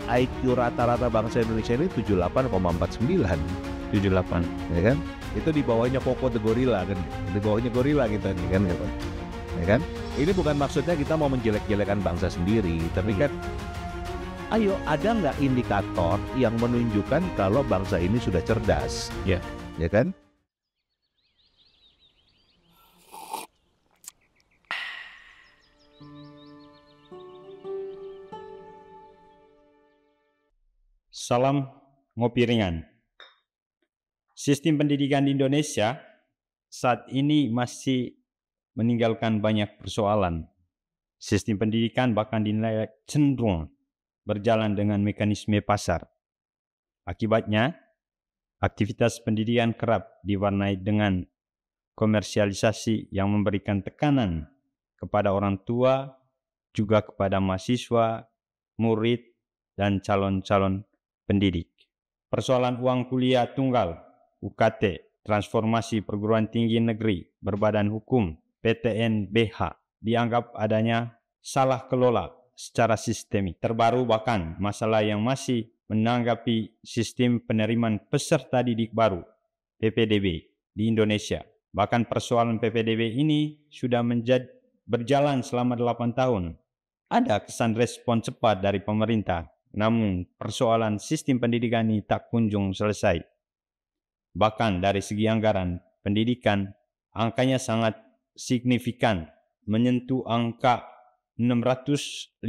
IQ rata-rata bangsa Indonesia ini 78,49. 78. Ya kan? Itu di bawahnya Koko the Gorilla kan. Di bawahnya gorila kita nih kan gitu. Ya kan? Ini bukan maksudnya kita mau menjelek-jelekan bangsa sendiri, tapi kan ayo, ada nggak indikator yang menunjukkan kalau bangsa ini sudah cerdas? Ya. Ya kan? Salam ngopi ringan. Sistem pendidikan di Indonesia saat ini masih meninggalkan banyak persoalan. Sistem pendidikan bahkan dinilai cenderung berjalan dengan mekanisme pasar. Akibatnya, aktivitas pendidikan kerap diwarnai dengan komersialisasi yang memberikan tekanan kepada orang tua, juga kepada mahasiswa, murid, dan calon-calon pendidik. Persoalan uang kuliah tunggal, UKT, transformasi perguruan tinggi negeri berbadan hukum, PTN-BH, dianggap adanya salah kelola secara sistemik. Terbaru bahkan masalah yang masih menanggapi sistem penerimaan peserta didik baru, PPDB, di Indonesia. Bahkan persoalan PPDB ini sudah berjalan selama 8 tahun. Ada kesan respon cepat dari pemerintah, namun persoalan sistem pendidikan ini tak kunjung selesai. Bahkan dari segi anggaran pendidikan, angkanya sangat signifikan, menyentuh angka 655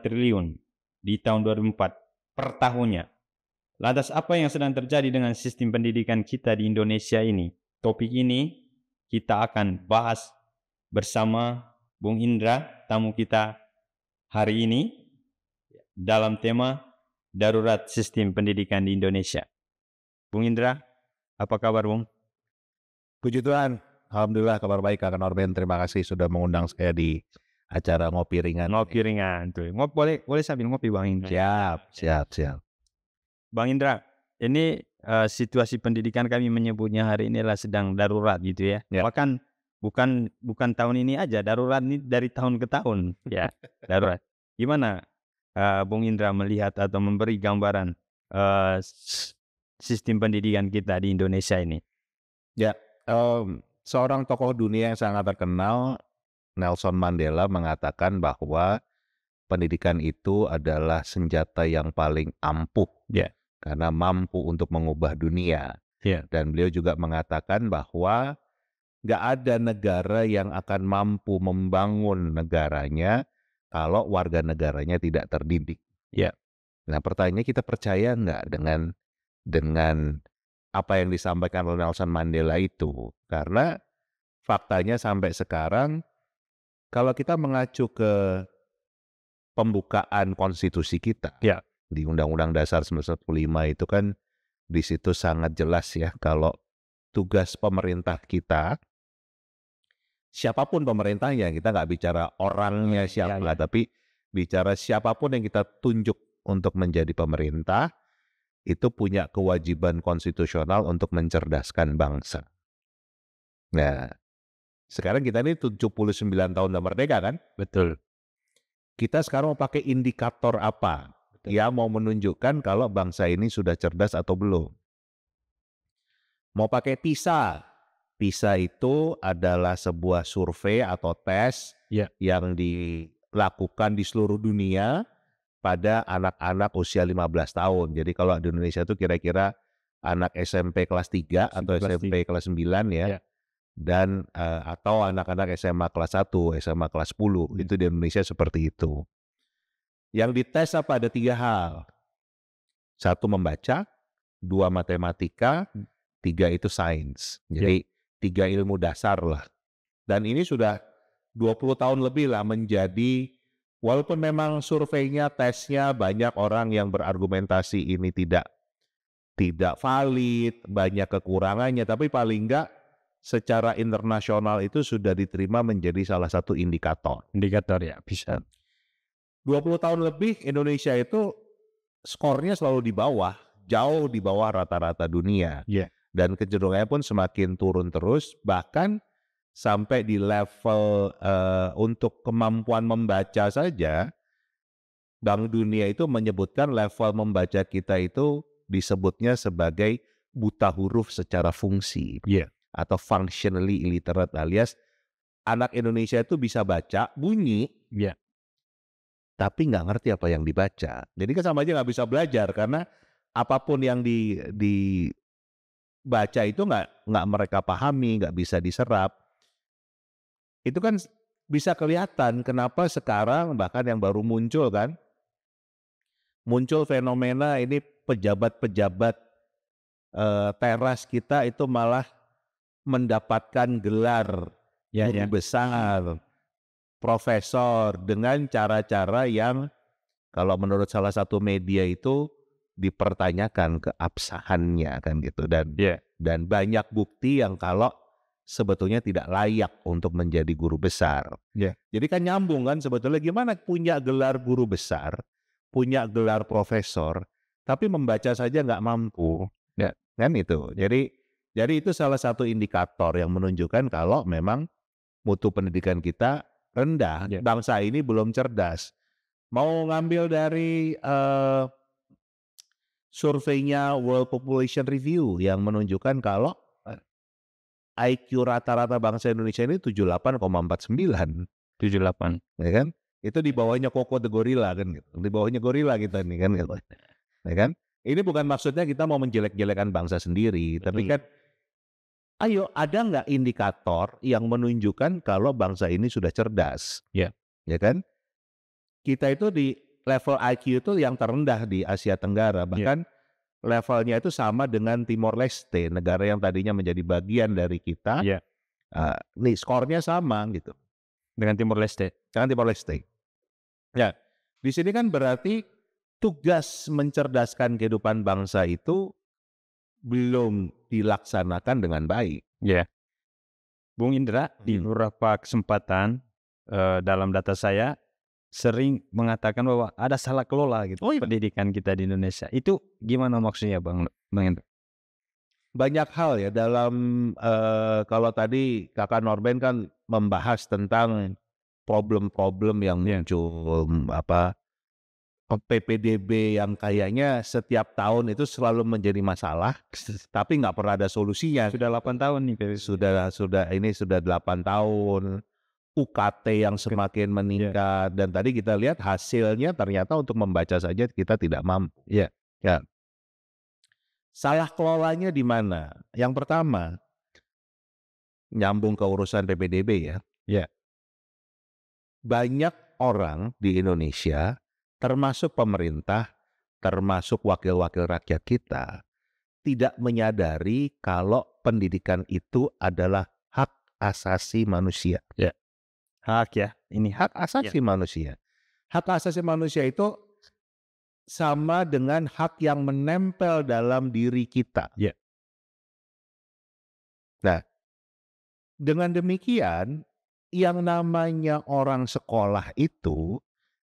triliun di tahun 2004 per tahunnya. Lantas apa yang sedang terjadi dengan sistem pendidikan kita di Indonesia ini? Topik ini kita akan bahas bersama Bung Indra, tamu kita hari ini, dalam tema Darurat Sistem Pendidikan di Indonesia. Bung Indra, apa kabar Bung? Puji Tuhan, alhamdulillah kabar baik Kak Norben. Terima kasih sudah mengundang saya di acara ngopi ringan. Ngopi ringan tuh. Boleh sambil ngopi Bang Indra. Siap. Bang Indra, ini situasi pendidikan kami menyebutnya hari ini adalah sedang darurat gitu ya. Bahkan bukan tahun ini aja, darurat ini dari tahun ke tahun ya. Darurat. Gimana Bung Indra melihat atau memberi gambaran sistem pendidikan kita di Indonesia ini? Ya, seorang tokoh dunia yang sangat terkenal, Nelson Mandela, mengatakan bahwa pendidikan itu adalah senjata yang paling ampuh, karena mampu untuk mengubah dunia. Dan beliau juga mengatakan bahwa nggak ada negara yang akan mampu membangun negaranya kalau warga negaranya tidak terdidik. Nah, pertanyaannya, kita percaya nggak dengan apa yang disampaikan oleh Nelson Mandela itu? Karena faktanya sampai sekarang, kalau kita mengacu ke pembukaan konstitusi kita, di Undang-Undang Dasar 1945 itu kan di situ sangat jelas ya, kalau tugas pemerintah kita, siapapun pemerintahnya, kita nggak bicara orangnya siapa, tapi bicara siapapun yang kita tunjuk untuk menjadi pemerintah, itu punya kewajiban konstitusional untuk mencerdaskan bangsa. Nah, sekarang kita ini 79 tahun udah merdeka kan? Betul. Kita sekarang mau pakai indikator apa? Ya, mau menunjukkan kalau bangsa ini sudah cerdas atau belum. Mau pakai PISA. PISA itu adalah sebuah survei atau tes yang dilakukan di seluruh dunia pada anak-anak usia 15 tahun. Jadi kalau di Indonesia itu kira-kira anak SMP kelas 3 atau SMP kelas 9 ya. Dan atau anak-anak SMA kelas 1, SMA kelas 10. Itu di Indonesia seperti itu. Yang dites apa? Ada 3 hal. 1 membaca, 2 matematika, 3 itu sains. Jadi 3 ilmu dasar lah. Dan ini sudah 20 tahun lebih lah menjadi, walaupun memang surveinya, tesnya banyak orang yang berargumentasi ini tidak valid, banyak kekurangannya, tapi paling enggak secara internasional itu sudah diterima menjadi salah satu indikator. Indikator ya, bisa. 20 tahun lebih Indonesia itu skornya selalu di bawah, jauh di bawah rata-rata dunia. Dan kecenderungannya pun semakin turun terus, bahkan sampai di level untuk kemampuan membaca saja, Bank Dunia itu menyebutkan level membaca kita itu disebutnya sebagai buta huruf secara fungsi atau functionally illiterate, alias anak Indonesia itu bisa baca bunyi tapi nggak ngerti apa yang dibaca. Jadi kan sama aja nggak bisa belajar karena apapun yang dibaca itu nggak mereka pahami, nggak bisa diserap. Itu kan bisa kelihatan kenapa sekarang bahkan yang baru muncul kan, muncul fenomena ini pejabat-pejabat teras kita itu malah mendapatkan gelar guru besar, profesor dengan cara-cara yang kalau menurut salah satu media itu dipertanyakan keabsahannya kan gitu, dan banyak bukti yang kalau sebetulnya tidak layak untuk menjadi guru besar. Jadi kan nyambung kan sebetulnya, gimana punya gelar guru besar, punya gelar profesor, tapi membaca saja nggak mampu, kan itu. Jadi itu salah satu indikator yang menunjukkan kalau memang mutu pendidikan kita rendah, bangsa ini belum cerdas. Mau ngambil dari surveinya World Population Review yang menunjukkan kalau IQ rata-rata bangsa Indonesia ini 78,49. 78. Ya kan? Itu di bawahnya Koko the Gorilla kan gitu. Di bawahnya gorila kita nih kan gitu. Ya kan? Ini bukan maksudnya kita mau menjelek-jelekan bangsa sendiri, tapi kan ayo, ada nggak indikator yang menunjukkan kalau bangsa ini sudah cerdas? Ya kan? Kita itu di level IQ itu yang terendah di Asia Tenggara, bahkan levelnya itu sama dengan Timor Leste, negara yang tadinya menjadi bagian dari kita. Nih skornya sama gitu Dengan Timor Leste. Ya, di sini kan berarti tugas mencerdaskan kehidupan bangsa itu belum dilaksanakan dengan baik. Bung Indra, di beberapa kesempatan dalam data saya sering mengatakan bahwa ada salah kelola gitu pendidikan kita di Indonesia. Itu gimana maksudnya Bang Indra? Banyak hal ya dalam kalau tadi Kakak Norben kan membahas tentang problem-problem yang muncul, PPDB yang kayaknya setiap tahun itu selalu menjadi masalah, tapi nggak pernah ada solusinya. Sudah 8 tahun nih PPDB. Sudah 8 tahun. UKT yang semakin meningkat, dan tadi kita lihat hasilnya ternyata untuk membaca saja kita tidak mampu. Salah kelolanya di mana? Yang pertama, nyambung ke urusan PPDB ya. Banyak orang di Indonesia, termasuk pemerintah, termasuk wakil-wakil rakyat kita, tidak menyadari kalau pendidikan itu adalah hak asasi manusia. Ini hak asasi manusia. Hak asasi manusia itu sama dengan hak yang menempel dalam diri kita. Nah, dengan demikian, yang namanya orang sekolah itu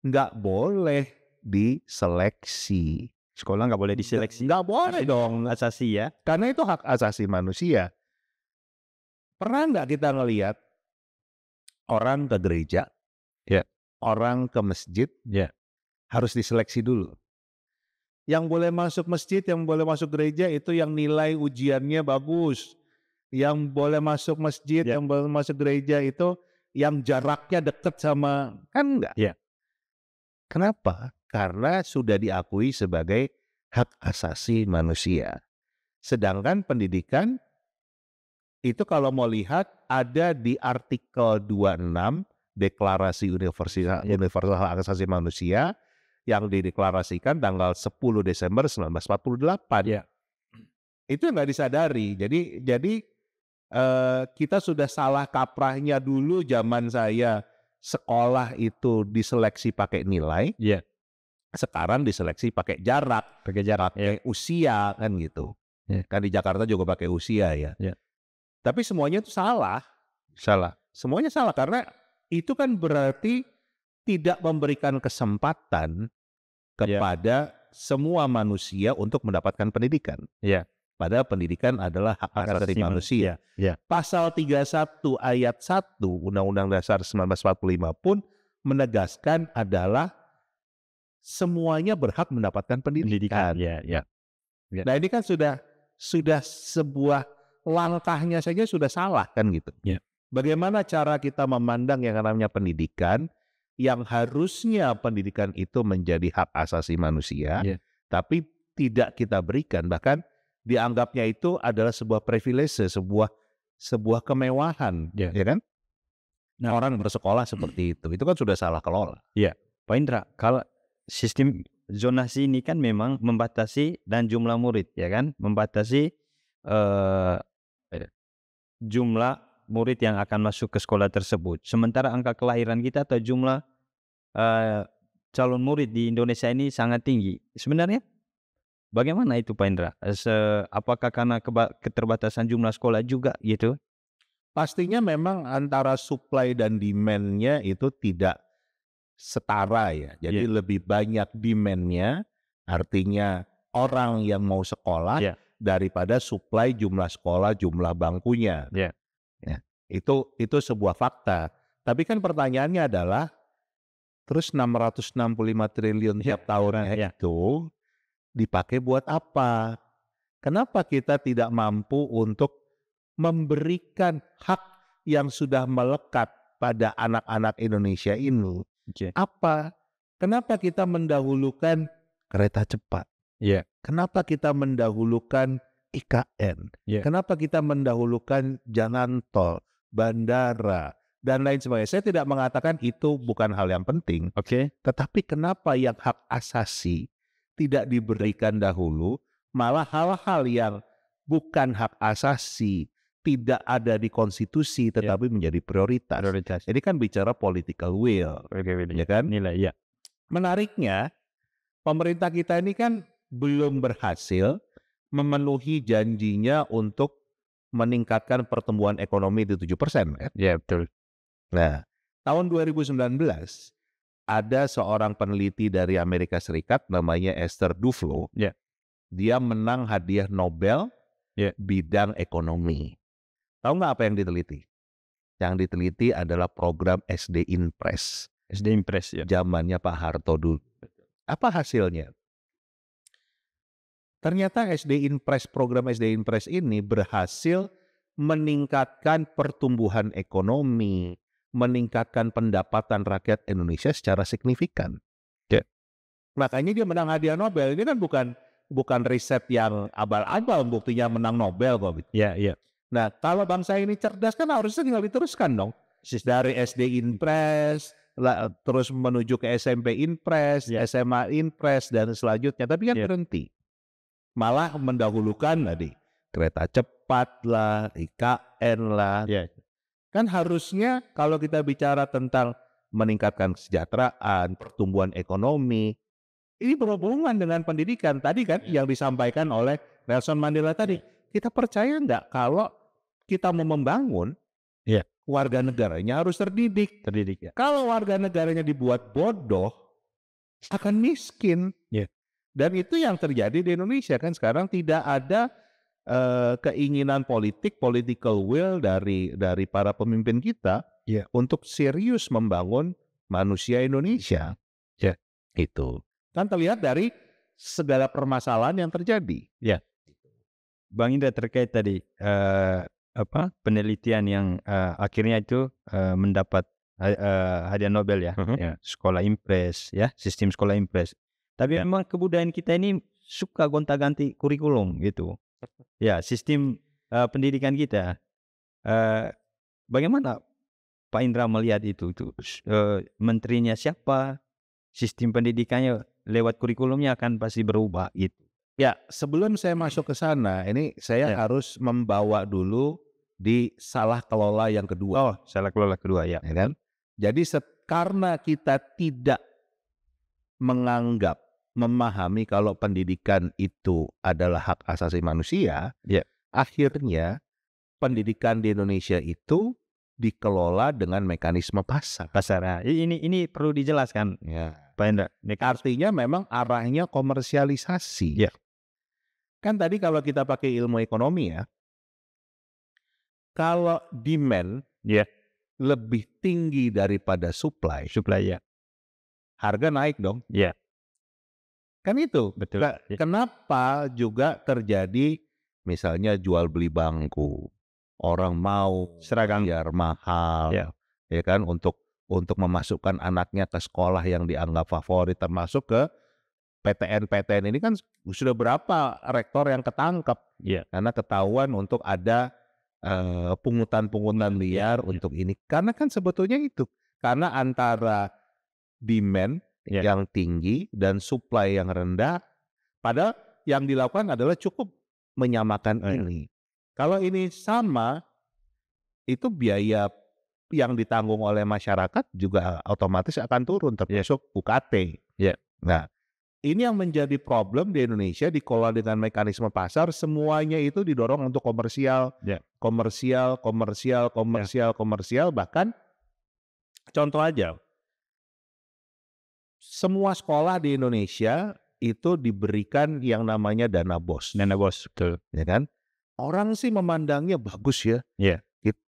nggak boleh diseleksi. Sekolah nggak boleh diseleksi? Nggak boleh dong. Asasi ya. Karena itu hak asasi manusia. Pernah nggak kita ngelihat orang ke gereja, orang ke masjid, harus diseleksi dulu. Yang boleh masuk masjid, yang boleh masuk gereja itu yang nilai ujiannya bagus. Yang boleh masuk masjid, yang boleh masuk gereja itu yang jaraknya dekat sama, kan enggak? Kenapa? Karena sudah diakui sebagai hak asasi manusia. Sedangkan pendidikan itu kalau mau lihat ada di artikel 26 Deklarasi Universal Hak Asasi Manusia yang dideklarasikan tanggal 10 Desember 1948. Itu yang nggak disadari. Jadi kita sudah salah kaprahnya dulu zaman saya sekolah itu diseleksi pakai nilai. Sekarang diseleksi pakai jarak, pakai usia kan gitu. Kan di Jakarta juga pakai usia ya. Tapi semuanya itu salah. Semuanya salah karena itu kan berarti tidak memberikan kesempatan kepada semua manusia untuk mendapatkan pendidikan. Padahal pendidikan adalah hak asasi manusia. Pasal 31 ayat 1 Undang-Undang Dasar 1945 pun menegaskan adalah semuanya berhak mendapatkan pendidikan. Ya. Nah ini kan sudah sebuah langkahnya saja sudah salah kan gitu. Ya. Bagaimana cara kita memandang yang namanya pendidikan, yang harusnya pendidikan itu menjadi hak asasi manusia, Ya. tapi tidak kita berikan, bahkan dianggapnya itu adalah sebuah privilege, sebuah kemewahan, Ya. ya kan? Nah, Orang bersekolah seperti itu kan sudah salah kelola. Pak Indra, kalau sistem zonasi ini kan memang membatasi dan jumlah murid, ya kan, membatasi jumlah murid yang akan masuk ke sekolah tersebut. Sementara angka kelahiran kita atau jumlah calon murid di Indonesia ini sangat tinggi. Sebenarnya bagaimana itu Pak Indra? Apakah karena keterbatasan jumlah sekolah juga gitu? Pastinya memang antara supply dan demand-nya itu tidak setara ya. Jadi lebih banyak demand-nya, artinya orang yang mau sekolah daripada supply jumlah sekolah, jumlah bangkunya. Ya, itu sebuah fakta. Tapi kan pertanyaannya adalah, terus 665 triliun tiap tahunnya itu dipakai buat apa? Kenapa kita tidak mampu untuk memberikan hak yang sudah melekat pada anak-anak Indonesia ini? Apa? Kenapa kita mendahulukan kereta cepat? Kenapa kita mendahulukan IKN? Kenapa kita mendahulukan jalan tol, bandara, dan lain sebagainya? Saya tidak mengatakan itu bukan hal yang penting. Tetapi kenapa yang hak asasi tidak diberikan dahulu, malah hal-hal yang bukan hak asasi, tidak ada di konstitusi tetapi menjadi prioritas. Jadi kan bicara political will, ya kan? Nilai, Menariknya, pemerintah kita ini kan belum berhasil memenuhi janjinya untuk meningkatkan pertumbuhan ekonomi di 7%. Ya, betul. Nah, tahun 2019 ada seorang peneliti dari Amerika Serikat namanya Esther Duflo. Dia menang hadiah Nobel bidang ekonomi. Tahu nggak apa yang diteliti? Yang diteliti adalah program SD Impres. SD Impres zamannya Pak Harto dulu. Apa hasilnya? Ternyata program SD Impres ini berhasil meningkatkan pertumbuhan ekonomi, meningkatkan pendapatan rakyat Indonesia secara signifikan. Makanya dia menang hadiah Nobel. Ini kan bukan riset yang abal-abal buktinya menang Nobel kok. Nah, kalau bangsa ini cerdas kan harusnya tinggal diteruskan dong. Dari SD Impres, terus menuju ke SMP Impres, SMA Impres, dan selanjutnya. Tapi kan berhenti. Malah mendahulukan tadi kereta cepat lah, IKN lah. Kan harusnya kalau kita bicara tentang meningkatkan kesejahteraan, pertumbuhan ekonomi, ini berhubungan dengan pendidikan. Tadi kan yang disampaikan oleh Nelson Mandela tadi. Kita percaya enggak kalau kita mau membangun warga negaranya harus terdidik. Kalau warga negaranya dibuat bodoh, akan miskin. Dan itu yang terjadi di Indonesia kan sekarang, tidak ada keinginan political will dari para pemimpin kita untuk serius membangun manusia Indonesia. Itu kan terlihat dari segala permasalahan yang terjadi. Bang Indra, terkait tadi penelitian yang akhirnya itu mendapat hadiah Nobel sekolah Impres, sistem sekolah Impres. Tapi memang kebudayaan kita ini suka gonta-ganti kurikulum gitu. Sistem pendidikan kita. Bagaimana Pak Indra melihat itu? Menterinya siapa? Sistem pendidikannya lewat kurikulumnya akan pasti berubah gitu. Sebelum saya masuk ke sana, ini saya harus membawa dulu di salah kelola yang kedua. Salah kelola kedua, ya kan? Jadi karena kita tidak memahami kalau pendidikan itu adalah hak asasi manusia, akhirnya pendidikan di Indonesia itu dikelola dengan mekanisme pasar. Ini perlu dijelaskan, Pak Indra. Artinya memang arahnya komersialisasi. Kan tadi kalau kita pakai ilmu ekonomi kalau demand lebih tinggi daripada supply, harga naik dong. Kan itu. Betul. Kenapa juga terjadi misalnya jual beli bangku. Orang mau Seragam. bayar mahal, Ya. ya kan, untuk memasukkan anaknya ke sekolah yang dianggap favorit, termasuk ke PTN ini kan sudah berapa rektor yang ketangkep Ya. karena ketahuan untuk ada pungutan-pungutan liar untuk ini. Karena kan sebetulnya itu, karena antara demand yang tinggi dan supply yang rendah, padahal yang dilakukan adalah cukup menyamakan ini. Kalau ini sama, itu biaya yang ditanggung oleh masyarakat juga otomatis akan turun, termasuk UKT. Nah, ini yang menjadi problem di Indonesia, dikelola dengan mekanisme pasar, semuanya itu didorong untuk komersial, komersial, bahkan contoh aja, semua sekolah di Indonesia itu diberikan yang namanya dana BOS. Dana BOS, betul. Ya kan? Orang sih memandangnya bagus ya.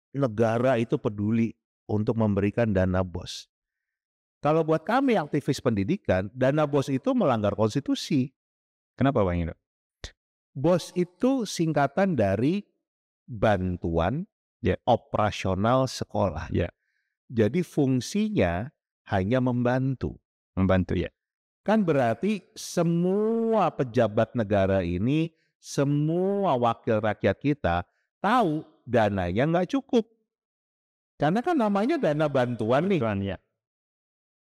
Negara itu peduli untuk memberikan dana BOS. Kalau buat kami aktivis pendidikan, dana BOS itu melanggar konstitusi. Kenapa Bang Indo? BOS itu singkatan dari bantuan operasional sekolah. Jadi fungsinya hanya membantu. Kan berarti semua pejabat negara ini, semua wakil rakyat kita tahu dananya nggak cukup. Karena kan namanya dana bantuan nih.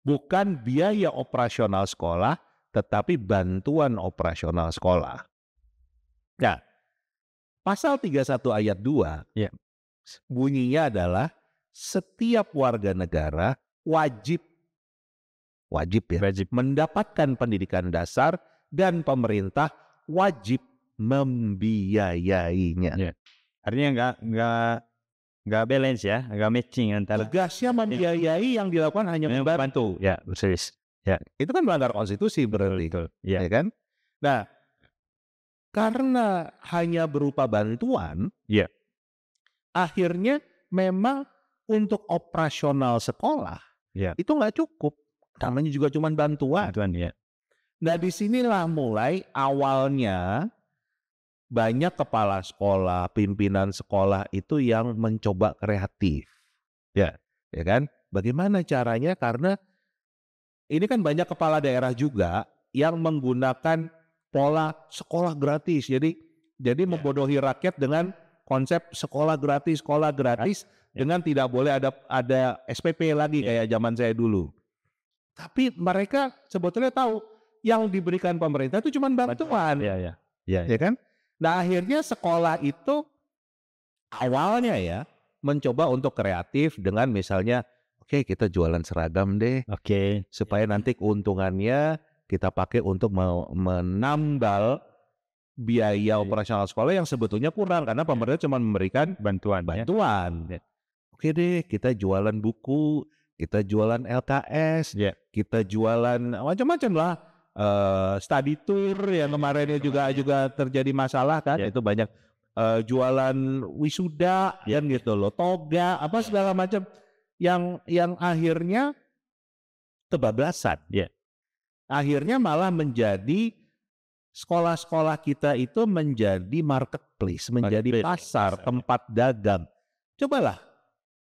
Bukan biaya operasional sekolah, tetapi bantuan operasional sekolah. Nah, pasal 31 ayat 2 bunyinya adalah setiap warga negara wajib mendapatkan pendidikan dasar dan pemerintah wajib membiayainya. Artinya nggak balance ya, nggak matching antara. Tegasnya membiayai, yang dilakukan hanya membantu. Persis. Itu kan melanggar konstitusi berarti. Betul. Ya kan? Nah, karena hanya berupa bantuan, akhirnya memang untuk operasional sekolah itu nggak cukup. Namanya juga cuma bantuan. Nah, disinilah mulai awalnya banyak kepala sekolah, pimpinan sekolah itu yang mencoba kreatif. Ya kan? Bagaimana caranya? Karena ini kan banyak kepala daerah juga yang menggunakan pola sekolah gratis. Jadi membodohi rakyat dengan konsep sekolah gratis dengan tidak boleh ada SPP lagi kayak zaman saya dulu. Tapi mereka sebetulnya tahu yang diberikan pemerintah itu cuma bantuan. Ya kan? Nah, akhirnya sekolah itu awalnya mencoba untuk kreatif dengan misalnya, oke, kita jualan seragam deh. Supaya nanti keuntungannya kita pakai untuk menambal biaya operasional sekolah yang sebetulnya kurang karena pemerintah cuma memberikan bantuan. Oke deh, kita jualan buku, kita jualan LKS, kita jualan macam-macam lah, study tour yang kemarinnya juga terjadi masalah kan, itu banyak jualan wisuda kan gitu loh, toga apa segala macam yang akhirnya kebablasan. Akhirnya malah menjadi sekolah-sekolah kita itu menjadi marketplace, menjadi pasar, tempat dagang. Cobalah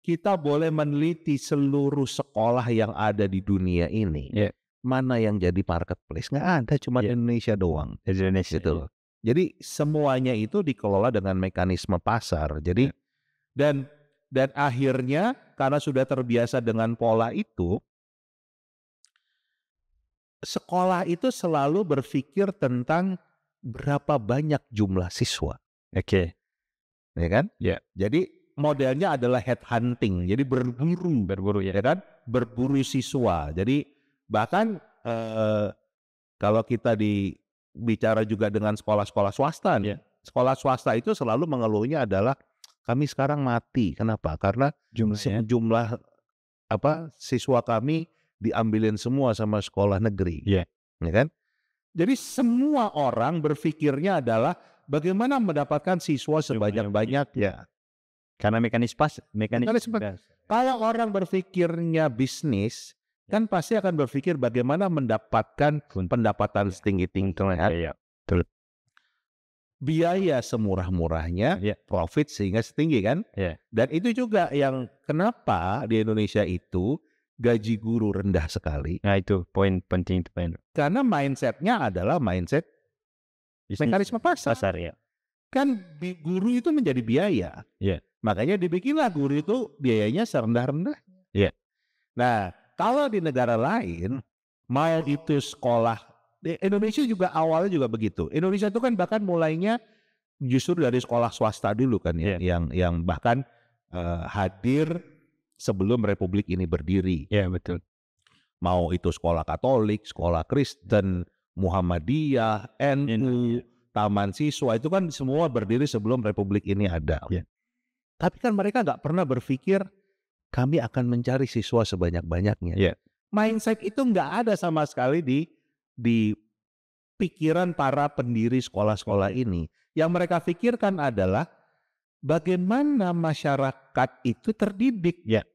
kita boleh meneliti seluruh sekolah yang ada di dunia ini. Mana yang jadi marketplace? Nggak ada, cuma Indonesia doang. Gitu. Jadi semuanya itu dikelola dengan mekanisme pasar. Jadi dan akhirnya karena sudah terbiasa dengan pola itu, sekolah itu selalu berpikir tentang berapa banyak jumlah siswa. Ya kan? Jadi modelnya adalah headhunting, jadi berburu ya kan, berburu siswa. Jadi bahkan kalau kita bicara juga dengan sekolah-sekolah swasta, sekolah swasta itu selalu mengeluhnya adalah kami sekarang mati. Kenapa? Karena jumlah siswa kami diambilin semua sama sekolah negeri, ya kan? Jadi semua orang berpikirnya adalah bagaimana mendapatkan siswa sebanyak-banyaknya. Karena mekanisme. Kalau orang berpikirnya bisnis, kan pasti akan berpikir bagaimana mendapatkan pendapatan setinggi-tingginya. Iya, betul. Biaya semurah-murahnya, Iya. profit sehingga setinggi kan. Iya. Dan itu juga yang kenapa di Indonesia itu gaji guru rendah sekali. Nah, itu poin penting itu, poin. Karena mindset-nya adalah mindset mekanisme pasar. Ya. Kan guru itu menjadi biaya. Iya. Makanya dibikinlah guru itu biayanya serendah-rendah. Iya. Nah, kalau di negara lain, mau itu sekolah, di Indonesia juga awalnya juga begitu. Indonesia itu kan bahkan mulainya justru dari sekolah swasta dulu kan ya, yang bahkan hadir sebelum Republik ini berdiri. Iya, betul. Mau itu sekolah Katolik, sekolah Kristen, Muhammadiyah, NU, Taman Siswa, itu kan semua berdiri sebelum Republik ini ada. Iya. Tapi kan mereka nggak pernah berpikir kami akan mencari siswa sebanyak-banyaknya. Iya. Mindset itu nggak ada sama sekali di pikiran para pendiri sekolah-sekolah ini. Yang mereka pikirkan adalah bagaimana masyarakat itu terdidik. Ya.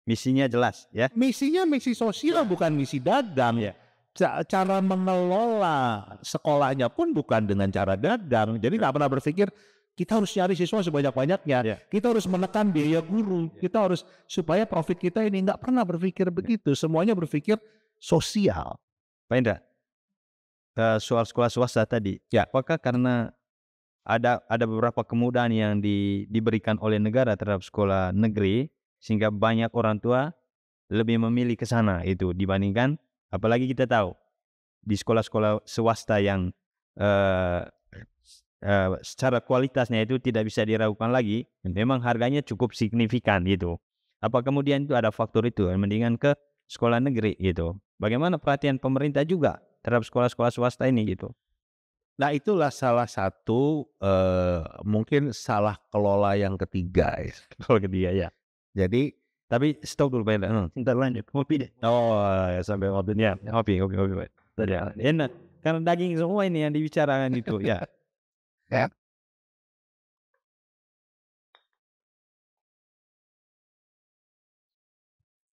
Misinya jelas ya. Misinya misi sosial, bukan misi dagang. Ya. Cara mengelola sekolahnya pun bukan dengan cara dagang. Jadi nggak pernah berpikir kita harus cari siswa sebanyak-banyaknya. Ya. Kita harus menekan biaya guru. Kita harus supaya profit kita ini, nggak pernah berpikir begitu. Semuanya berpikir sosial. Pak Indra, soal sekolah swasta tadi, ya, apakah karena ada beberapa kemudahan yang diberikan oleh negara terhadap sekolah negeri sehingga banyak orang tua lebih memilih ke sana itu dibandingkan, apalagi kita tahu di sekolah-sekolah swasta yang secara kualitasnya itu tidak bisa diragukan lagi, memang harganya cukup signifikan gitu. Apa kemudian itu ada faktor itu mendingan ke sekolah negeri gitu? Bagaimana perhatian pemerintah juga terhadap sekolah-sekolah swasta ini gitu? Nah, itulah salah satu mungkin salah kelola yang ketiga ya. Kalau ketiga ya. Jadi tapi stop dulu Pak Indra. Ntar lanjut ngopi deh. Oh ya, sampai ngopinya. Ngopi. Tadi enak. Karena daging semua ini yang dibicarakan itu ya. Ya.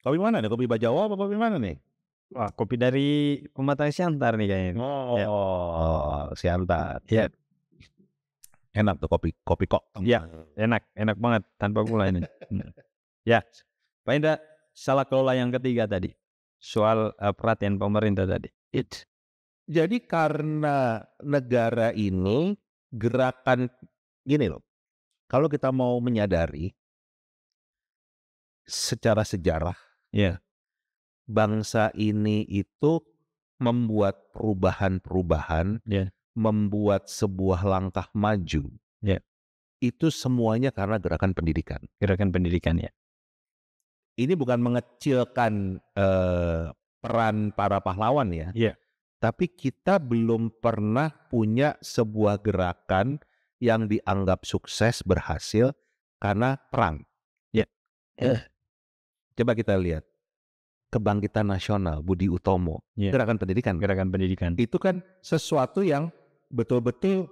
Kopi mana nih? Kopi Bajawa apa kopi mana nih? Wah, kopi dari Pematang Siantar nih kayaknya. Oh, Siantar. Ya. Enak tuh kopi kok. Ya, enak banget tanpa gula ini. Ya, Pak Indra, salah kelola yang ketiga tadi soal perhatian pemerintah tadi. Jadi karena negara ini gerakan gini loh, kalau kita mau menyadari secara sejarah, ya, bangsa ini itu membuat perubahan-perubahan, membuat sebuah langkah maju, itu semuanya karena gerakan pendidikan. Gerakan pendidikan ya. Ini bukan mengecilkan peran para pahlawan ya. Tapi kita belum pernah punya sebuah gerakan yang dianggap sukses berhasil karena perang. Coba kita lihat Kebangkitan Nasional Budi Utomo, gerakan pendidikan. Gerakan pendidikan. Itu kan sesuatu yang betul-betul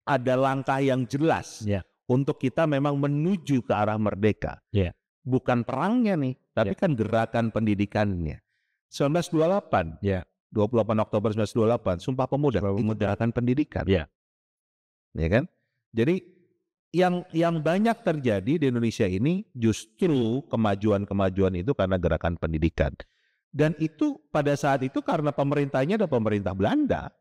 ada langkah yang jelas untuk kita memang menuju ke arah merdeka. Bukan perangnya nih, tapi kan gerakan pendidikannya. 1928. 28 Oktober 1928, Sumpah Pemuda, itu gerakan pendidikan. Ya kan? Jadi yang banyak terjadi di Indonesia ini justru kemajuan-kemajuan itu karena gerakan pendidikan. Dan itu pada saat itu karena pemerintahnya ada pemerintah Belanda.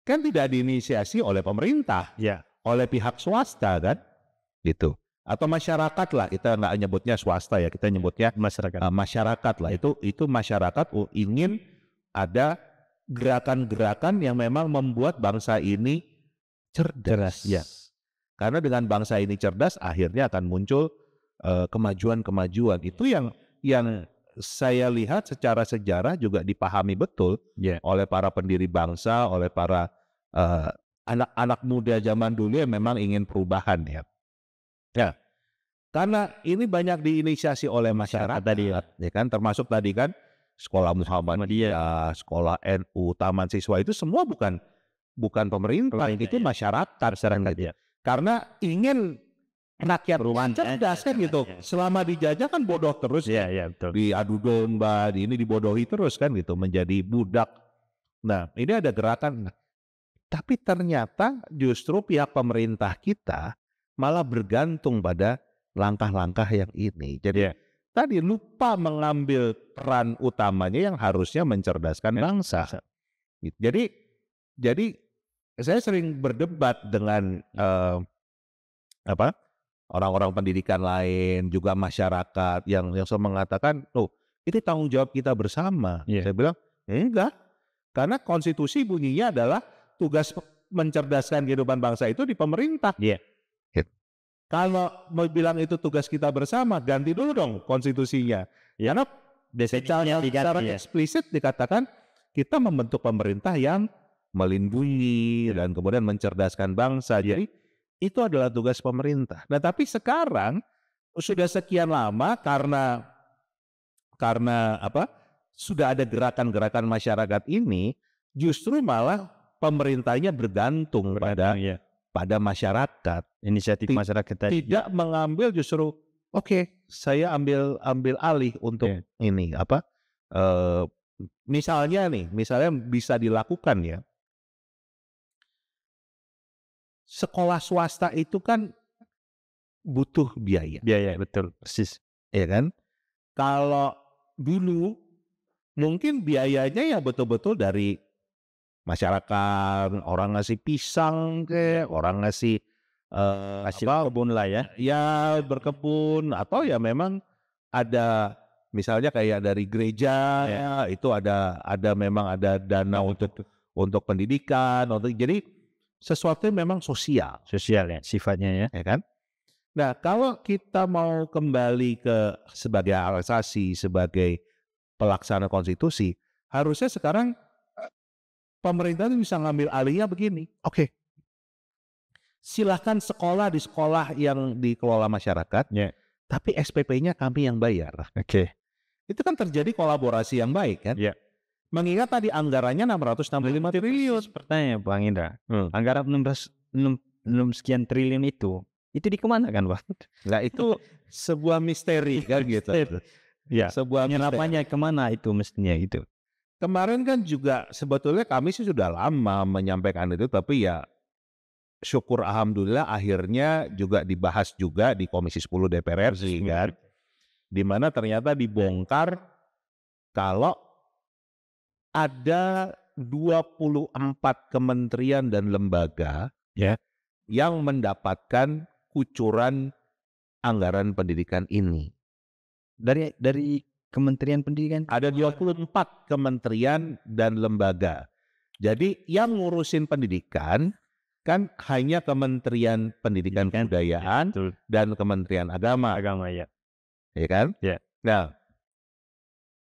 Kan tidak diinisiasi oleh pemerintah, oleh pihak swasta kan? Gitu. Atau masyarakat lah, kita nggak nyebutnya swasta ya, kita nyebutnya masyarakat lah. Itu masyarakat ingin ada gerakan-gerakan yang memang membuat bangsa ini cerdas. Karena dengan bangsa ini cerdas, akhirnya akan muncul kemajuan-kemajuan. Itu yang saya lihat secara sejarah juga dipahami betul oleh para pendiri bangsa, oleh para anak-anak muda zaman dulu yang memang ingin perubahan ya. Karena ini banyak diinisiasi oleh masyarakat tadi ya kan, termasuk tadi kan sekolah Muhammadiyah, sekolah NU, Taman Siswa, itu semua bukan pemerintah, itu masyarakat. Karena ingin rakyat Perubahan, cerdas kan gitu. ya. Selama dijajah kan bodoh terus, Iya, iya, betul. diadu domba, ini dibodohi terus kan gitu, menjadi budak. Nah, ini ada gerakan. Tapi ternyata justru pihak pemerintah kita malah bergantung pada langkah-langkah yang ini. Jadi Iya. tadi lupa mengambil peran utamanya yang harusnya mencerdaskan bangsa. Gitu. Jadi saya sering berdebat dengan orang-orang pendidikan lain, juga masyarakat yang selalu mengatakan, "Loh, ini tanggung jawab kita bersama." Iya. Saya bilang, enggak. Karena konstitusi bunyinya adalah tugas mencerdaskan kehidupan bangsa itu di pemerintah. Iya. Kalau mau bilang itu tugas kita bersama, ganti dulu dong konstitusinya. Ya. Karena Desainnya secara diganti ya. eksplisit dikatakan kita membentuk pemerintah yang melindungi dan kemudian mencerdaskan bangsa. Ya. Jadi itu adalah tugas pemerintah. Nah, tapi sekarang sudah sekian lama karena sudah ada gerakan-gerakan masyarakat ini, justru malah pemerintahnya bergantung Iya. pada masyarakat. Inisiatif masyarakat tadi. Tidak mengambil justru oke, saya ambil alih untuk ini misalnya bisa dilakukan ya. Sekolah swasta itu kan butuh biaya. Biaya, betul, persis. Ya kan? Kalau dulu mungkin biayanya ya betul-betul dari masyarakat, orang ngasih pisang orang ngasih Hasil kebun lah ya. ya berkebun, atau ya memang ada misalnya kayak dari gereja itu ada memang ada dana untuk pendidikan, jadi sesuatu yang memang sosial ya sifatnya ya. kan? Nah, kalau kita mau kembali ke sebagai asasi, sebagai pelaksana konstitusi, harusnya sekarang pemerintah itu bisa ngambil alihnya begini. Oke. Silahkan sekolah di sekolah yang dikelola masyarakat, tapi SPP-nya kami yang bayar. Oke. Itu kan terjadi kolaborasi yang baik kan? Ya. Mengingat tadi anggarannya 665 triliun. Pertanyaan Bang Indra, anggaran 6 sekian triliun itu dikemanakan Pak? Nah, itu sebuah misteri kan gitu. Ya. Sebuah penyerapannya kemana itu mestinya itu? Kemarin kan juga sebetulnya kami sih sudah lama menyampaikan itu, tapi ya syukur alhamdulillah akhirnya juga dibahas juga di Komisi 10 DPR RI kan, di mana ternyata dibongkar kalau ada 24 kementerian dan lembaga yang mendapatkan kucuran anggaran pendidikan ini. Dari Kementerian Pendidikan ada 24 kementerian dan lembaga. Jadi yang ngurusin pendidikan kan hanya Kementerian Pendidikan Kebudayaan dan Kementerian Agama. ya. Ya kan? Ya. Nah,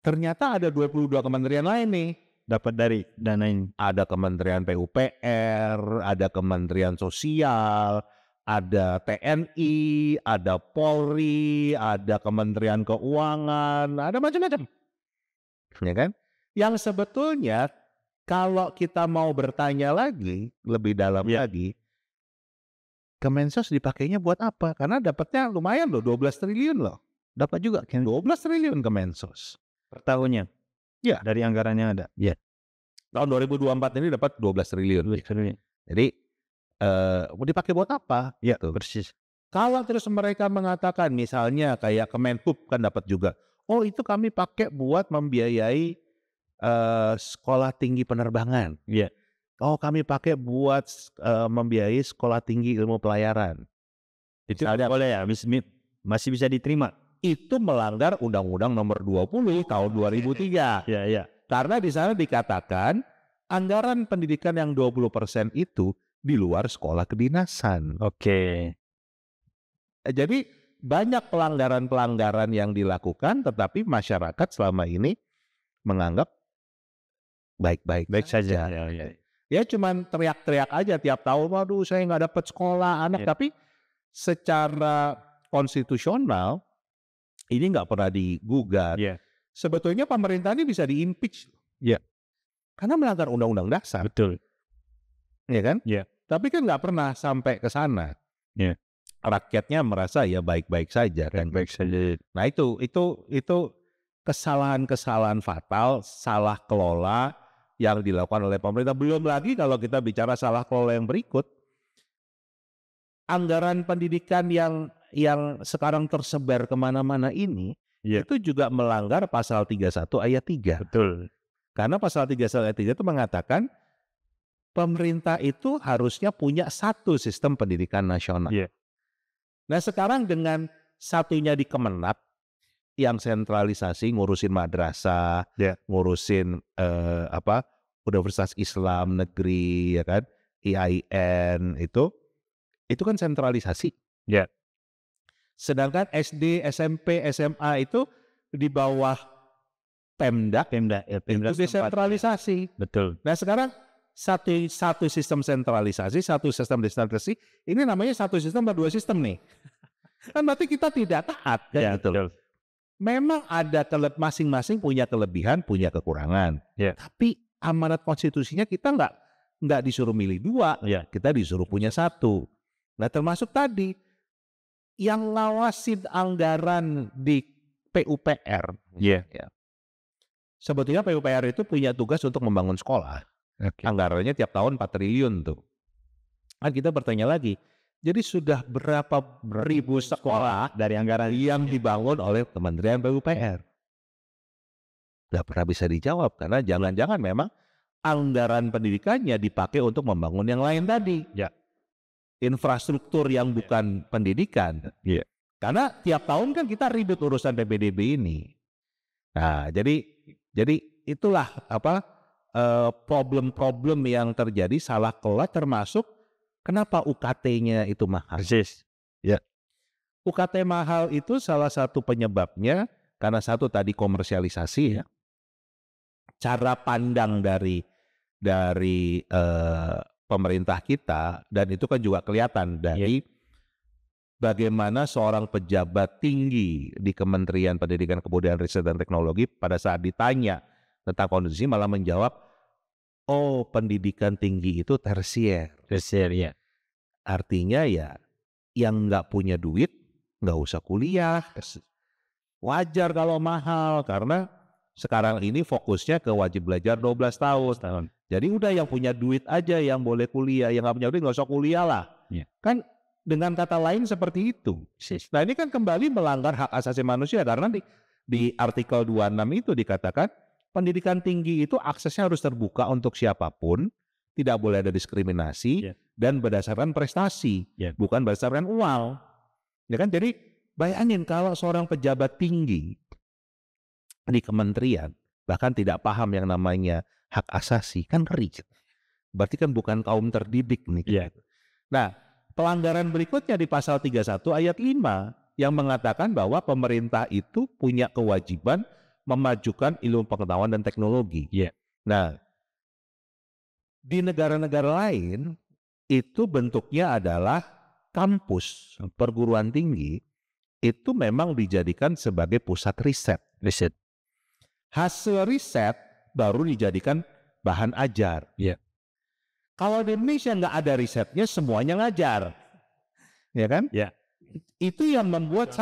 ternyata ada 22 kementerian lain nih dapat dari dana ini. Ada Kementerian PUPR, ada Kementerian Sosial, ada TNI, ada Polri, ada Kementerian Keuangan, ada macam-macam. Ya kan? Yang sebetulnya kalau kita mau bertanya lagi, lebih dalam lagi, Kemensos dipakainya buat apa? Karena dapatnya lumayan loh, 12 triliun loh. Dapat juga 12 triliun Kemensos per tahunnya. Ya, dari anggaran yang ada. Ya. Tahun 2024 ini dapat 12 triliun. Jadi mau dipakai buat apa? Ya, persis. Kalau terus mereka mengatakan misalnya kayak Kemenhub kan dapat juga. Oh, itu kami pakai buat membiayai sekolah tinggi penerbangan. Iya. Oh, kami pakai buat membiayai sekolah tinggi ilmu pelayaran. Itu boleh ya, masih bisa diterima. Itu melanggar Undang-Undang Nomor 20 tahun 2003. Iya. Karena di sana dikatakan anggaran pendidikan yang 20% itu di luar sekolah kedinasan. Oke. Jadi banyak pelanggaran-pelanggaran yang dilakukan, tetapi masyarakat selama ini menganggap baik-baik saja. Ya cuman teriak-teriak aja tiap tahun, waduh saya nggak dapat sekolah anak. Tapi secara konstitusional ini nggak pernah digugat. Sebetulnya pemerintah ini bisa di-impeach. Karena melanggar undang-undang dasar. Betul. Ya kan? Iya. Tapi kan nggak pernah sampai ke sana. rakyatnya merasa ya baik-baik saja kan. Baik saja. Nah itu kesalahan-kesalahan fatal, salah kelola yang dilakukan oleh pemerintah. Belum lagi kalau kita bicara salah kelola yang berikut, anggaran pendidikan yang sekarang tersebar kemana-mana ini, itu juga melanggar pasal 31 ayat 3. Betul. Karena pasal 31 ayat 3 itu mengatakan pemerintah itu harusnya punya satu sistem pendidikan nasional. Nah sekarang dengan satunya di Kemenat yang sentralisasi ngurusin madrasah, ngurusin Universitas Islam Negeri, ya kan, IAIN itu kan sentralisasi. Sedangkan SD, SMP, SMA itu di bawah Pemda itu desentralisasi. Betul. Nah sekarang satu sistem sentralisasi, satu sistem desentralisasi, ini namanya satu sistem berdua sistem nih. Kan berarti kita tidak taat. Ya, betul. Memang ada masing-masing punya kelebihan, punya kekurangan. Tapi amanat konstitusinya kita nggak disuruh milih dua, kita disuruh punya satu. Nah termasuk tadi yang ngawasin anggaran di PUPR. Sebetulnya PUPR itu punya tugas untuk membangun sekolah. Anggarannya tiap tahun 4 triliun tuh. Kan kita bertanya lagi, jadi sudah berapa ribu sekolah dari anggaran yang dibangun oleh Kementerian PUPR? Nggak pernah bisa dijawab karena jangan-jangan memang anggaran pendidikannya dipakai untuk membangun yang lain tadi. Infrastruktur yang bukan pendidikan. Karena tiap tahun kan kita ribut urusan PPDB ini. Nah, jadi itulah problem-problem yang terjadi, salah kelola, termasuk kenapa UKT-nya itu mahal. UKT mahal itu salah satu penyebabnya karena satu tadi komersialisasi, cara pandang dari pemerintah kita, dan itu kan juga kelihatan dari bagaimana seorang pejabat tinggi di Kementerian Pendidikan, Kebudayaan, Riset dan Teknologi pada saat ditanya tentang kondisi malah menjawab, oh pendidikan tinggi itu tersier. Artinya ya yang nggak punya duit nggak usah kuliah. Wajar kalau mahal karena sekarang ini fokusnya ke wajib belajar 12 tahun. Jadi udah yang punya duit aja yang boleh kuliah, yang nggak punya duit nggak usah kuliah lah. Kan dengan kata lain seperti itu. Nah ini kan kembali melanggar hak asasi manusia karena di artikel 26 itu dikatakan pendidikan tinggi itu aksesnya harus terbuka untuk siapapun, tidak boleh ada diskriminasi dan berdasarkan prestasi, bukan berdasarkan uang. Ya kan? Jadi bayangin kalau seorang pejabat tinggi di kementerian bahkan tidak paham yang namanya hak asasi, kan ngeri. Berarti kan bukan kaum terdidik nih. Nah, pelanggaran berikutnya di pasal 31 ayat 5 yang mengatakan bahwa pemerintah itu punya kewajiban memajukan ilmu pengetahuan dan teknologi. Nah, di negara-negara lain itu bentuknya adalah kampus perguruan tinggi itu memang dijadikan sebagai pusat riset. Hasil riset baru dijadikan bahan ajar. Kalau di Indonesia nggak ada risetnya, semuanya ngajar, ya kan? Itu yang membuat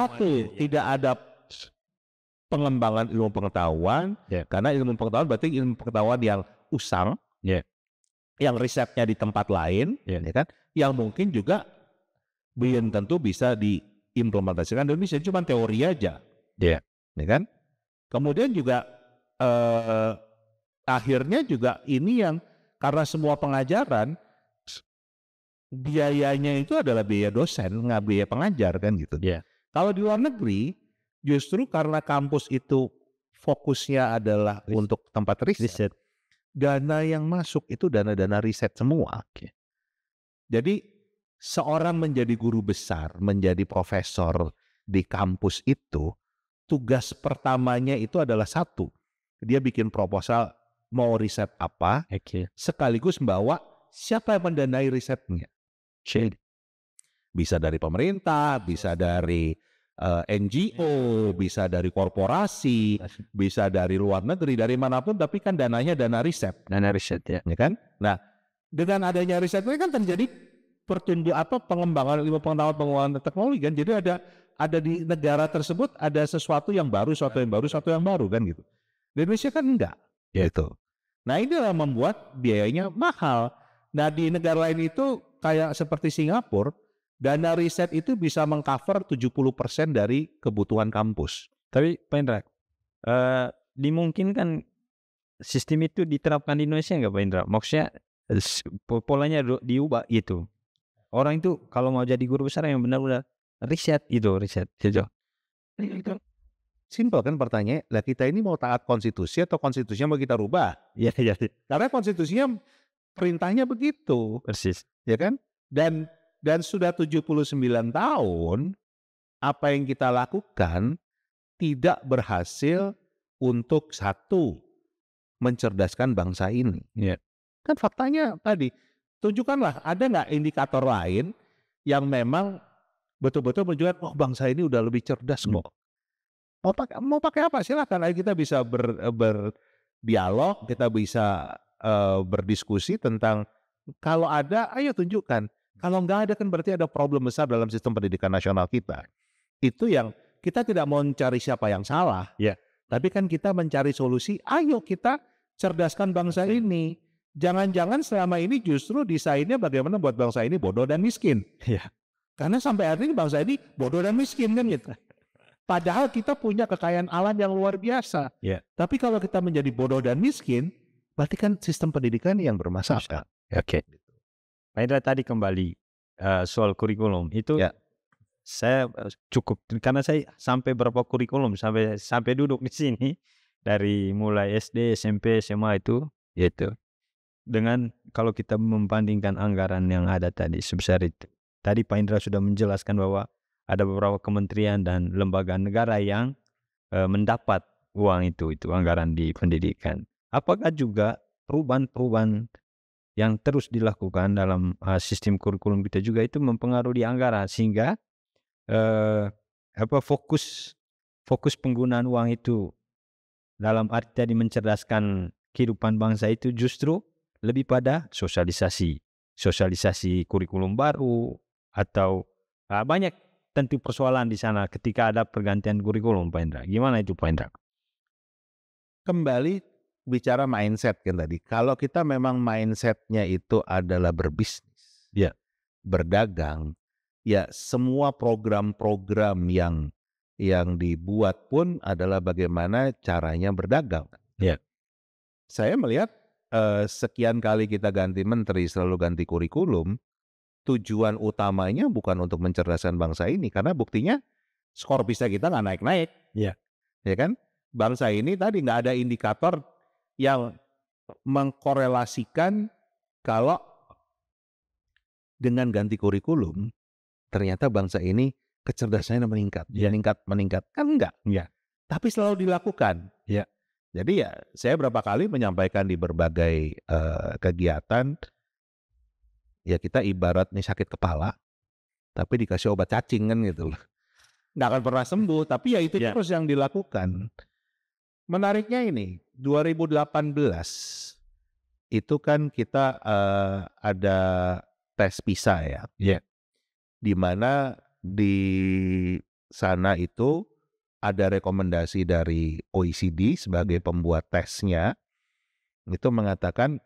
tidak ada pengembangan ilmu pengetahuan, karena ilmu pengetahuan berarti ilmu pengetahuan yang usang, yang risetnya di tempat lain, ya kan? Yang mungkin juga belum tentu bisa diimplementasikan di Indonesia, cuma teori aja, ya kan? Kemudian juga akhirnya juga ini yang karena semua pengajaran biayanya itu adalah biaya dosen, nggak biaya pengajar kan gitu. Kalau di luar negeri justru karena kampus itu fokusnya adalah untuk tempat riset, dana yang masuk itu dana-dana riset semua. Jadi seorang menjadi guru besar, menjadi profesor di kampus itu, tugas pertamanya itu adalah satu, dia bikin proposal mau riset apa, sekaligus membawa siapa yang mendanai risetnya. Bisa dari pemerintah, bisa dari NGO, bisa dari korporasi, bisa dari luar negeri, dari manapun, tapi kan dananya dana riset. Ya kan? Nah, dengan adanya riset ini kan terjadi pengembangan ilmu pengetahuan, pengembangan teknologi kan. Jadi ada di negara tersebut ada sesuatu yang baru, sesuatu yang baru kan gitu. Di Indonesia kan enggak gitu. Nah, ini yang membuat biayanya mahal. Nah, di negara lain itu kayak seperti Singapura, dana riset itu bisa mengcover 70% dari kebutuhan kampus. Tapi Pak Indra, dimungkinkan sistem itu diterapkan di Indonesia nggak Pak Indra? Maksudnya polanya diubah gitu. Orang itu kalau mau jadi guru besar yang benar-benar riset. Simpel kan pertanyaannya, lah kita ini mau taat konstitusi atau konstitusinya mau kita rubah? Iya. Karena konstitusinya perintahnya begitu. Persis. Ya kan? Dan sudah 79 tahun apa yang kita lakukan tidak berhasil untuk satu mencerdaskan bangsa ini. Iya. Kan faktanya tadi, tunjukkanlah ada nggak indikator lain yang memang betul-betul menunjukkan oh bangsa ini udah lebih cerdas kok. Mau pakai apa? Silakan, ayo kita bisa berdialog, kita bisa berdiskusi tentang kalau ada, ayo tunjukkan. Kalau nggak ada kan berarti ada problem besar dalam sistem pendidikan nasional kita. Itu yang kita tidak mau mencari siapa yang salah, tapi kan kita mencari solusi. Ayo kita cerdaskan bangsa ini. Jangan-jangan selama ini justru desainnya bagaimana buat bangsa ini bodoh dan miskin. Karena sampai hari ini bangsa ini bodoh dan miskin kan gitu. Padahal kita punya kekayaan alam yang luar biasa. Tapi kalau kita menjadi bodoh dan miskin, berarti kan sistem pendidikan yang bermasalah. Oke. Pak Indra tadi kembali soal kurikulum itu saya cukup karena saya sampai berapa kurikulum sampai duduk di sini dari mulai SD, SMP, SMA itu yaitu dengan kalau kita membandingkan anggaran yang ada tadi sebesar itu. Tadi Pak Indra sudah menjelaskan bahwa ada beberapa kementerian dan lembaga negara yang mendapat uang itu anggaran di pendidikan. Apakah juga perubahan-perubahan yang terus dilakukan dalam sistem kurikulum kita juga itu mempengaruhi anggaran sehingga fokus penggunaan uang itu dalam arti tadi mencerdaskan kehidupan bangsa itu justru lebih pada sosialisasi kurikulum baru atau banyak tentu persoalan di sana ketika ada pergantian kurikulum Pak Indra. Gimana itu Pak Indra? Kembali bicara mindset kan tadi. Kalau kita memang mindsetnya itu adalah berbisnis, berdagang, ya semua program-program yang dibuat pun adalah bagaimana caranya berdagang. Saya melihat sekian kali kita ganti menteri selalu ganti kurikulum. Tujuan utamanya bukan untuk mencerdaskan bangsa ini, karena buktinya skor PISA kita nggak naik-naik. Ya kan? Bangsa ini tadi nggak ada indikator yang mengkorelasikan kalau dengan ganti kurikulum ternyata bangsa ini kecerdasannya meningkat. Kan enggak. Tapi selalu dilakukan. Jadi saya berapa kali menyampaikan di berbagai kegiatan. Kita ibarat nih sakit kepala, tapi dikasih obat cacing kan gitu. Nggak akan pernah sembuh, tapi itu terus yang dilakukan. Menariknya ini, 2018 itu kan kita ada tes PISA di mana di sana itu ada rekomendasi dari OECD sebagai pembuat tesnya, itu mengatakan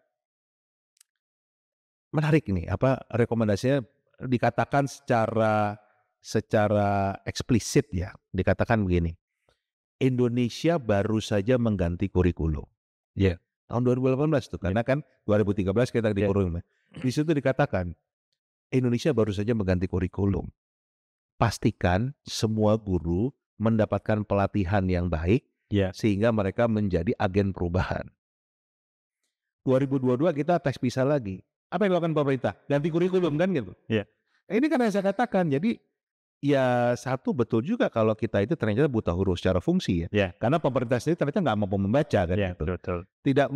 menarik ini, rekomendasinya dikatakan secara eksplisit dikatakan begini. Indonesia baru saja mengganti kurikulum. Tahun 2018 tuh, karena kan 2013 kita di kurikulum. Di situ dikatakan Indonesia baru saja mengganti kurikulum. Pastikan semua guru mendapatkan pelatihan yang baik sehingga mereka menjadi agen perubahan. 2022 kita tes PISA lagi. Apa yang dilakukan pemerintah? Ganti kurikulum kan gitu. Ini kan yang saya katakan. Jadi satu betul juga kalau kita itu ternyata buta huruf secara fungsi karena pemerintah sendiri ternyata nggak mampu membaca kan. Betul. Tidak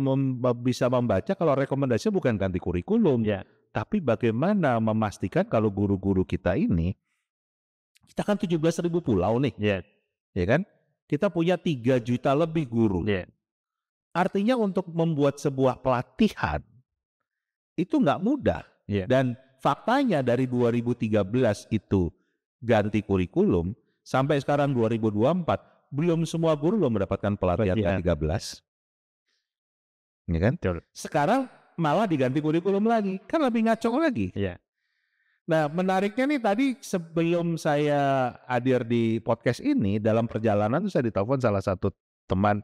bisa membaca kalau rekomendasinya bukan ganti kurikulum, tapi bagaimana memastikan kalau guru-guru kita ini, kita kan 17.000 pulau nih, ya kan? Kita punya 3 juta lebih guru. Artinya untuk membuat sebuah pelatihan itu nggak mudah. Dan faktanya dari 2013 itu ganti kurikulum, sampai sekarang 2024, belum semua guru loh mendapatkan pelatihan Iya. K13. Ya kan? Betul. Sekarang malah diganti kurikulum lagi, kan lebih ngaco lagi. Iya. Nah, menariknya nih tadi sebelum saya hadir di podcast ini, dalam perjalanan tuh saya ditelepon salah satu teman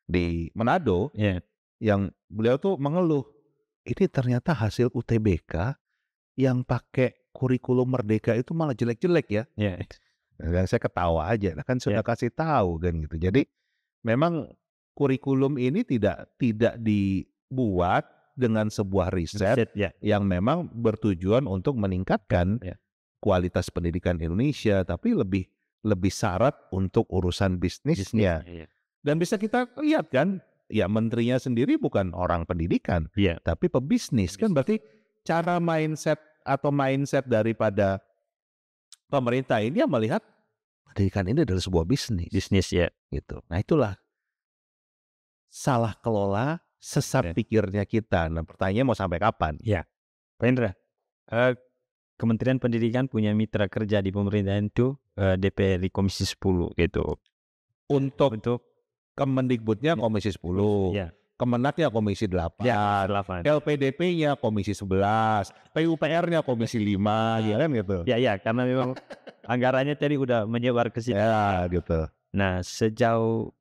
di Manado Iya. yang beliau tuh mengeluh, ini ternyata hasil UTBK yang pakai kurikulum Merdeka itu malah jelek-jelek ya. Iya. Dan saya ketawa aja, kan sudah kasih tahu kan gitu. Jadi memang kurikulum ini tidak dibuat dengan sebuah riset Ya. yang memang bertujuan untuk meningkatkan Ya. kualitas pendidikan Indonesia, tapi lebih syarat untuk urusan bisnisnya. Iya. Dan bisa kita lihat kan, ya menterinya sendiri bukan orang pendidikan, Iya. tapi pebisnis kan, berarti cara mindset daripada pemerintah ini yang melihat pendidikan ini adalah sebuah bisnis ya. gitu. Nah, itulah salah kelola, sesat pikirnya kita. Nah, pertanyaannya mau sampai kapan? Ya, Pak Indra, Kementerian Pendidikan punya mitra kerja di pemerintahan itu DPR di Komisi 10 gitu. Untuk Kemendikbudnya Komisi 10, ya. Kemenaknya Komisi 8, Ya, 8. LPDP-nya Komisi 11, PUPR-nya Komisi 5, ya kan gitu. Ya, karena memang anggarannya tadi udah menyebar ke situ. Ya, gitu. Nah, sejauh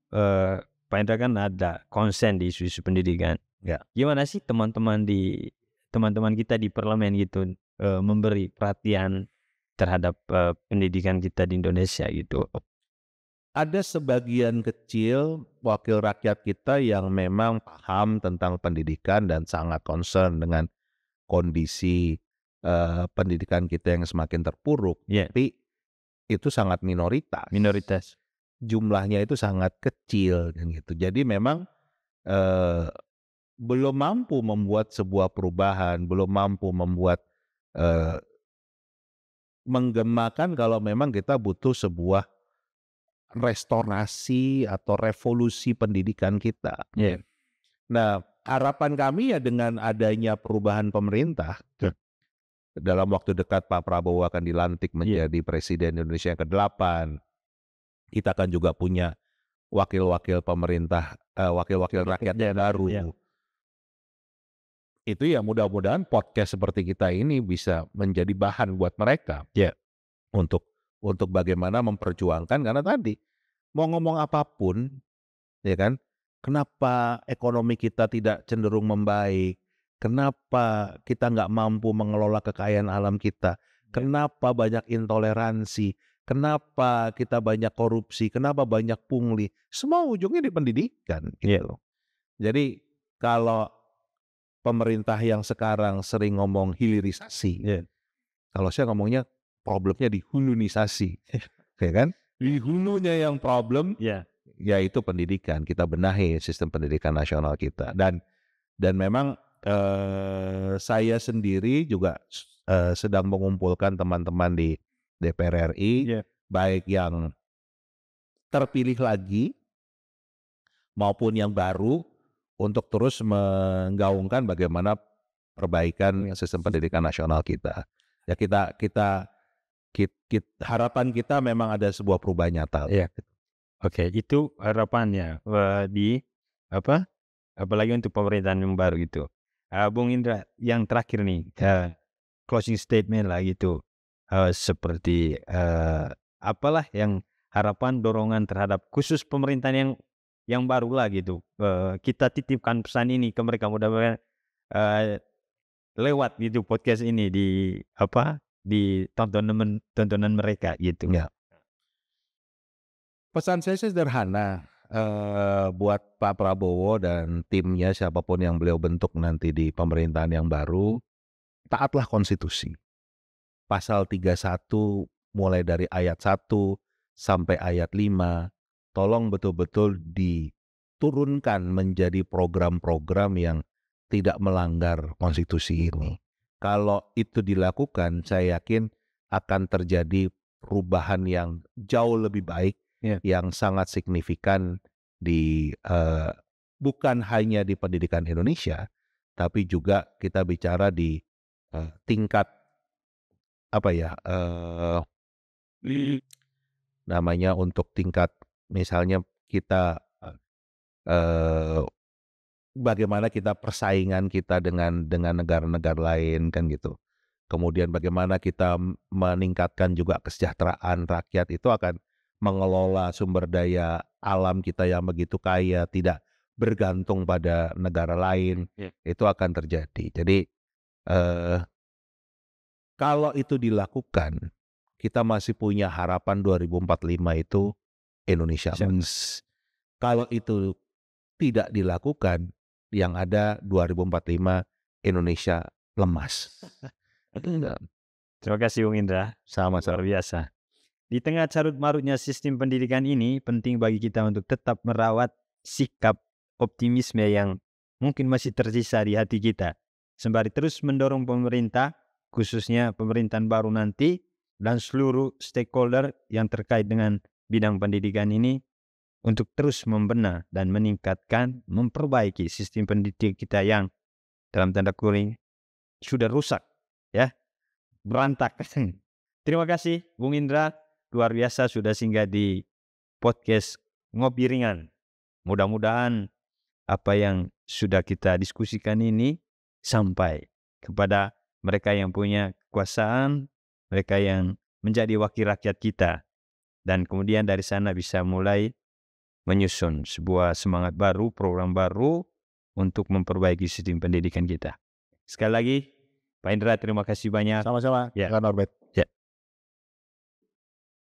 Pak Indra kan ada konsen di isu-isu pendidikan. Ya. Gimana sih teman-teman kita di parlemen gitu memberi perhatian terhadap pendidikan kita di Indonesia gitu? Ada sebagian kecil wakil rakyat kita yang memang paham tentang pendidikan dan sangat concern dengan kondisi pendidikan kita yang semakin terpuruk. Tapi itu sangat minoritas. Jumlahnya itu sangat kecil kan gitu. Jadi memang belum mampu membuat sebuah perubahan, belum mampu membuat menggemakan kalau memang kita butuh sebuah restorasi atau revolusi pendidikan kita. Nah, harapan kami ya dengan adanya perubahan pemerintah, dalam waktu dekat Pak Prabowo akan dilantik menjadi Presiden Indonesia yang ke-8. Kita akan juga punya wakil-wakil pemerintah, wakil-wakil rakyat yang baru. Itu ya mudah-mudahan podcast seperti kita ini bisa menjadi bahan buat mereka. Untuk bagaimana memperjuangkan, karena tadi mau ngomong apapun, ya kan, kenapa ekonomi kita tidak cenderung membaik, kenapa kita nggak mampu mengelola kekayaan alam kita, kenapa banyak intoleransi, kenapa kita banyak korupsi, kenapa banyak pungli, semua ujungnya di pendidikan gitu. Jadi kalau pemerintah yang sekarang sering ngomong hilirisasi, kalau saya ngomongnya problemnya di hulunisasi, ya kan? Di hulunya yang problem, yaitu pendidikan. Kita benahi sistem pendidikan nasional kita. Dan memang saya sendiri juga sedang mengumpulkan teman-teman di DPR RI, baik yang terpilih lagi maupun yang baru, untuk terus menggaungkan bagaimana perbaikan sistem pendidikan nasional kita. Ya harapan kita memang ada sebuah perubahan nyata. Oke, itu harapannya apalagi untuk pemerintahan yang baru gitu. Bung Indra, yang terakhir nih, closing statement lah gitu. Seperti apalah yang harapan dorongan terhadap khusus pemerintahan yang baru lah gitu. Kita titipkan pesan ini ke mereka, mudah-mudahan lewat gitu podcast ini di tontonan mereka gitu. Pesan saya sederhana, buat Pak Prabowo dan timnya, siapapun yang beliau bentuk nanti di pemerintahan yang baru, taatlah konstitusi. Pasal 31 mulai dari ayat 1 sampai ayat 5, tolong betul-betul diturunkan menjadi program-program yang tidak melanggar konstitusi ini. Kalau itu dilakukan, saya yakin akan terjadi perubahan yang jauh lebih baik, yang sangat signifikan di bukan hanya di pendidikan Indonesia, tapi juga kita bicara di tingkat namanya untuk tingkat misalnya kita bagaimana kita persaingan kita dengan negara-negara lain kan gitu. Kemudian bagaimana kita meningkatkan juga kesejahteraan rakyat itu akan mengelola sumber daya alam kita yang begitu kaya, tidak bergantung pada negara lain, itu akan terjadi. Jadi kalau itu dilakukan, kita masih punya harapan 2045 itu Indonesia emas. Kalau itu tidak dilakukan, yang ada 2045 Indonesia lemas. Terima kasih Bung Indra. Sama-sama. Luar biasa. Di tengah carut marutnya sistem pendidikan ini, penting bagi kita untuk tetap merawat sikap optimisme yang mungkin masih tersisa di hati kita. Sembari terus mendorong pemerintah, khususnya pemerintahan baru nanti, dan seluruh stakeholder yang terkait dengan bidang pendidikan ini, untuk terus membenar dan meningkatkan, memperbaiki sistem pendidik kita yang dalam tanda kurung sudah rusak, ya, berantakan. Terima kasih Bung Indra, luar biasa sudah singgah di podcast Ngopi Ringan. Mudah-mudahan apa yang sudah kita diskusikan ini sampai kepada mereka yang punya kekuasaan, mereka yang menjadi wakil rakyat kita, dan kemudian dari sana bisa mulai menyusun sebuah semangat baru, program baru untuk memperbaiki sistem pendidikan kita. Sekali lagi, Pak Indra, terima kasih banyak. Sama-sama, Ya. Kak Norbert.